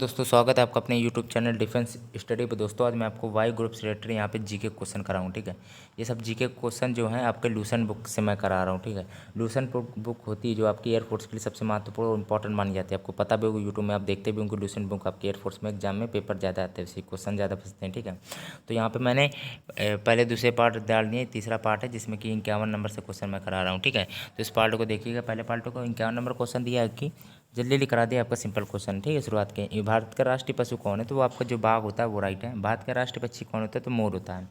दोस्तों, स्वागत है आपका अपने यूट्यूब चैनल डिफेंस स्टडी पे। दोस्तों आज मैं आपको वाई ग्रुप से रिलेटेड यहाँ पे जीके क्वेश्चन कराऊँ। ठीक है, ये सब जीके क्वेश्चन जो हैं आपके लूसेंट बुक से मैं करा रहा हूँ। ठीक है, लूसेंट बुक होती है जो आपकी एयरफोर्स के लिए सबसे महत्वपूर्ण और इंपॉर्टेंट मानी जाती है। आपको पता भी होगा, यूट्यूब में आप देखते भी होंगे लूसेंट बुक आपकी एयरफोर्स में एग्जाम में पेपर ज़्यादा आते हैं, उसी क्वेश्चन ज़्यादा पूछते हैं। ठीक है, तो यहाँ पर मैंने पहले दूसरे पार्ट डाल दिए, तीसरा पार्ट है जिसमें कि 51 नंबर से क्वेश्चन मैं करा रहा हूँ। ठीक है, तो इस पार्ट को देखिएगा। पहले पार्ट को 51 नंबर क्वेश्चन दिया है कि जल्दी जल्दी करा दिया आपका सिंपल क्वेश्चन। ठीक है, शुरुआत के ये भारत का राष्ट्रीय पशु कौन है? तो वो आपका जो बाघ होता है वो राइट है। भारत का राष्ट्रीय पक्षी कौन होता है? तो मोर होता है।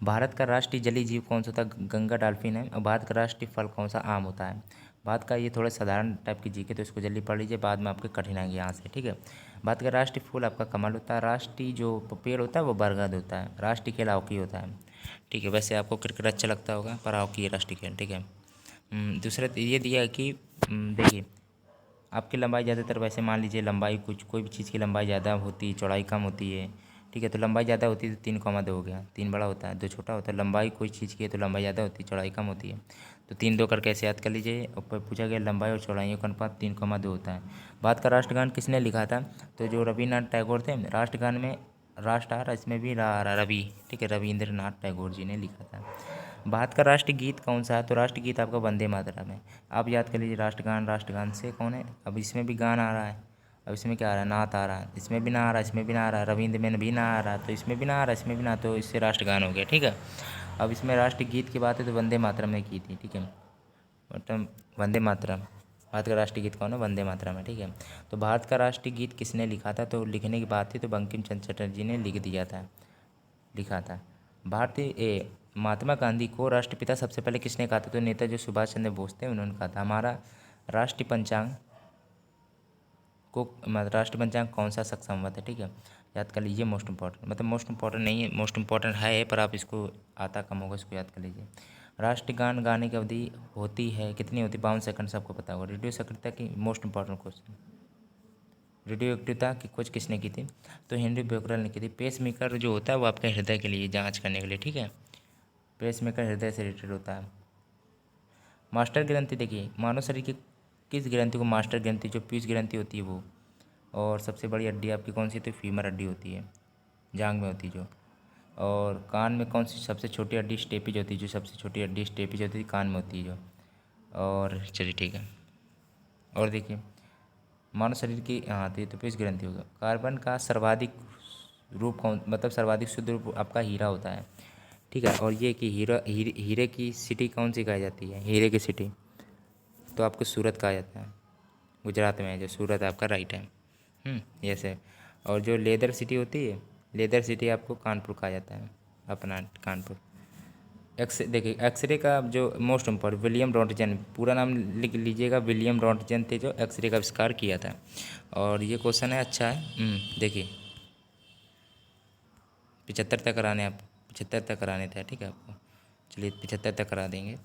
भारत का राष्ट्रीय जलीय जीव कौन सा होता है? गंगा डॉल्फिन है। और भारत का राष्ट्रीय फल कौन सा? आम होता है। भारत का ये थोड़ा साधारण टाइप की जीके, तो इसको जल्दी पढ़ लीजिए, बाद में आपके कठिन आएंगे यहाँ से। ठीक है, भारत का राष्ट्रीय फूल आपका कमल होता है। राष्ट्रीय जो पेड़ होता है वो बरगद होता है। राष्ट्रीय खेल हॉकी होता है। ठीक है, वैसे आपको क्रिकेट अच्छा लगता होगा पर हॉकी है राष्ट्रीय खेल। ठीक है, दूसरा ये दिया है कि देखिए आपकी लंबाई ज़्यादातर, वैसे मान लीजिए लंबाई कुछ कोई भी चीज़ की लंबाई ज़्यादा होती है, चौड़ाई कम होती है। ठीक है, तो लंबाई ज़्यादा होती है तो 3,2 हो गया। 3 बड़ा होता है, 2 छोटा होता है। लंबाई कोई चीज़ की है तो लंबाई ज़्यादा होती है, चौड़ाई कम होती है, तो 3 2 करके ऐसे याद कर लीजिए। ऊपर पूछा गया लंबाई और चौड़ाइयों का अनुपात 3,2 होता है। भारत का राष्ट्रगान किसने लिखा था? तो जो रविन्द्रनाथ टैगोर थे। राष्ट्रगान में राष्ट्र आ रहा, इसमें भी रवि। ठीक है, रविंद्रनाथ टैगोर जी ने लिखा था। भारत का राष्ट्रीय गीत कौन सा है? तो राष्ट्रीय गीत आपका वंदे मातरम है। आप याद कर लीजिए, राष्ट्रगान से कौन है? अब इसमें भी गान आ रहा है, अब इसमें क्या आ रहा है? नात आ रहा है। इसमें भी ना आ रहा है, इसमें भी ना आ रहा है। रविंद्र में भी ना आ रहा है, तो इसमें भी ना आ रहा है, इसमें भी ना, तो इससे राष्ट्रगान हो गया। ठीक है, अब इसमें राष्ट्रीय गीत की बात है तो वंदे मातरम ने की थी। ठीक है, मतलब वंदे मातरम। भारत का राष्ट्रीय गीत कौन है? वंदे मातरम है। ठीक है, तो भारत का राष्ट्रीय गीत किसने लिखा था? तो लिखने की बात थी तो बंकिम चंद्र चटर्जी ने लिखा था। महात्मा गांधी को राष्ट्रपिता सबसे पहले किसने कहा था? तो नेताजी सुभाष चंद्र बोस थे, उन्होंने कहा था। हमारा राष्ट्रीय पंचांग राष्ट्रीय पंचांग कौन सा शक संवत है? ठीक है, याद कर लीजिए। मोस्ट इंपॉर्टेंट, मतलब मोस्ट इंपॉर्टेंट नहीं है, मोस्ट इंपॉर्टेंट है पर आप इसको आता कम होगा, इसको याद कर लीजिए। राष्ट्रीय गान गाने की अवधि होती है कितनी होती है? 52 सेकंड से आपको पता होगा। रेडियो सक्रियता की मोस्ट इंपॉर्टेंट क्वेश्चन, रेडियो एक्टिवता की खोज किसने की थी? तो हेनरी बेकरल ने की थी। पेस मेकर जो होता है वो आपके हृदय के लिए जांच करने के लिए। ठीक है, पेस मेकर हृदय से रिलेटेड होता है। मास्टर ग्रंथि, देखिए मानव शरीर की किस ग्रंथि को मास्टर ग्रंथि, जो पीयूष ग्रंथि होती है वो। और सबसे बड़ी हड्डी आपकी कौन सी? तो फीमर हड्डी होती है, जांग में होती है जो। और कान में कौन सी सबसे छोटी हड्डी? स्टेपिज होती है, जो सबसे छोटी हड्डी स्टेपिज होती है, कान में होती है जो। और चलिए ठीक है, और देखिए मानव शरीर की, हाँ तो ये तो पीयूष ग्रंथि होगा। कार्बन का सर्वाधिक रूप कौन, मतलब सर्वाधिक शुद्ध रूप आपका हीरा होता है। ठीक है, और ये कि हीरे की सिटी कौन सी कही जाती है? हीरे की सिटी तो आपको सूरत कहा जाता है, गुजरात में है जो सूरत आपका राइट है। यस है। और जो लेदर सिटी होती है, लेदर सिटी आपको कानपुर कहा जाता है, अपना कानपुर। देखिए एक्सरे का जो मोस्ट इम्पॉर्टेंट, विलियम रॉन्टगन, पूरा नाम लिख लीजिएगा। विलियम रॉन्टगन थे जो एक्सरे का आविष्कार किया था। और ये क्वेश्चन है, अच्छा है। देखिए 75 तक कराने, आप 75 तक कराने थे। ठीक है, आपको चलिए 75 तक करा देंगे,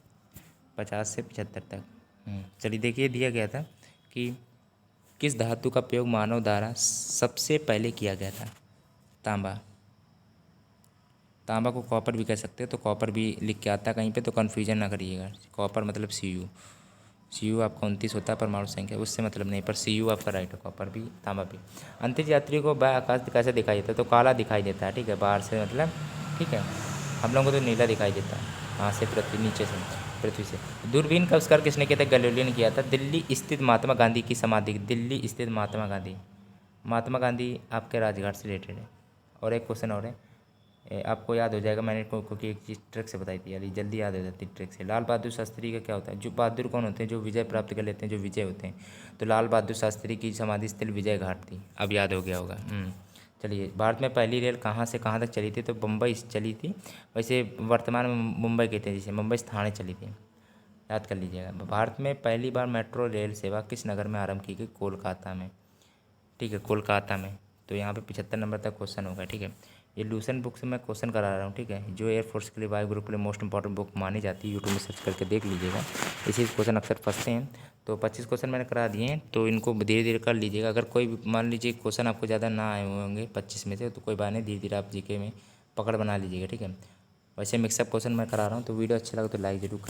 50 से 75 तक। चलिए देखिए दिया गया था कि किस धातु का प्रयोग मानव द्वारा सबसे पहले किया गया था? तांबा। तांबा को कॉपर भी कह सकते हैं, तो कॉपर भी लिख के आता है कहीं पे, तो कन्फ्यूजन ना करिएगा। कॉपर मतलब Cu आपका 29 होता है परमाणु संख्या, उससे मतलब नहीं, पर Cu आपका राइट है, कॉपर भी तांबा भी। अंतरिक्ष यात्री को बाह्य आकाश कैसे दिखाई देता है? तो काला दिखाई देता है। ठीक है, बाहर से मतलब। ठीक है, हम लोगों को तो नीला दिखाई देता है, हाँ से पृथ्वी, नीचे से पृथ्वी से। दूरबीन का आविष्कार किसने किया था? गैलीलियो ने किया था। दिल्ली स्थित महात्मा गांधी की समाधि, दिल्ली स्थित महात्मा गांधी आपके राजघाट से रिलेटेड है। और एक क्वेश्चन और है, आपको याद हो जाएगा, मैंने क्योंकि एक चीज़ ट्रिक से बताई थी यार, जल्दी याद हो जाती ट्रिक से। लाल बहादुर शास्त्री का क्या होता है? जो बहादुर कौन होते हैं? जो विजय प्राप्त कर लेते हैं, जो विजय होते हैं। तो लाल बहादुर शास्त्री की समाधि स्थल विजय घाट थी, अब याद हो गया होगा। चलिए, भारत में पहली रेल कहाँ से कहाँ तक चली थी? तो बम्बई से चली थी। वैसे वर्तमान में मुंबई कहते हैं, जैसे मुंबई से थाने चली थी, याद कर लीजिएगा। भारत में पहली बार मेट्रो रेल सेवा किस नगर में आरंभ की गई? कोलकाता में। ठीक है, कोलकाता में। तो यहाँ पे 75 नंबर तक क्वेश्चन होगा। ठीक है, ये लूसेंट बुक से मैं क्वेश्चन करा रहा हूँ। ठीक है, जो एयरफोर्स के लिए वायु ग्रुप के लिए मोस्ट इंपॉर्टेंट बुक मानी जाती है, यूट्यूब में सर्च करके देख लीजिएगा। इसी क्वेश्चन अक्सर फंसते हैं। तो 25 क्वेश्चन मैंने करा दिए हैं, तो इनको धीरे धीरे कर लीजिएगा। अगर कोई भी मान लीजिए क्वेश्चन आपको ज़्यादा ना आए हुए होंगे 25 में से, तो कोई बात नहीं, धीरे धीरे आप जीके में पकड़ बना लीजिएगा। ठीक है, वैसे मिक्सअप क्वेश्चन मैं करा रहा हूँ, तो वीडियो अच्छा लगा तो लाइक जरूर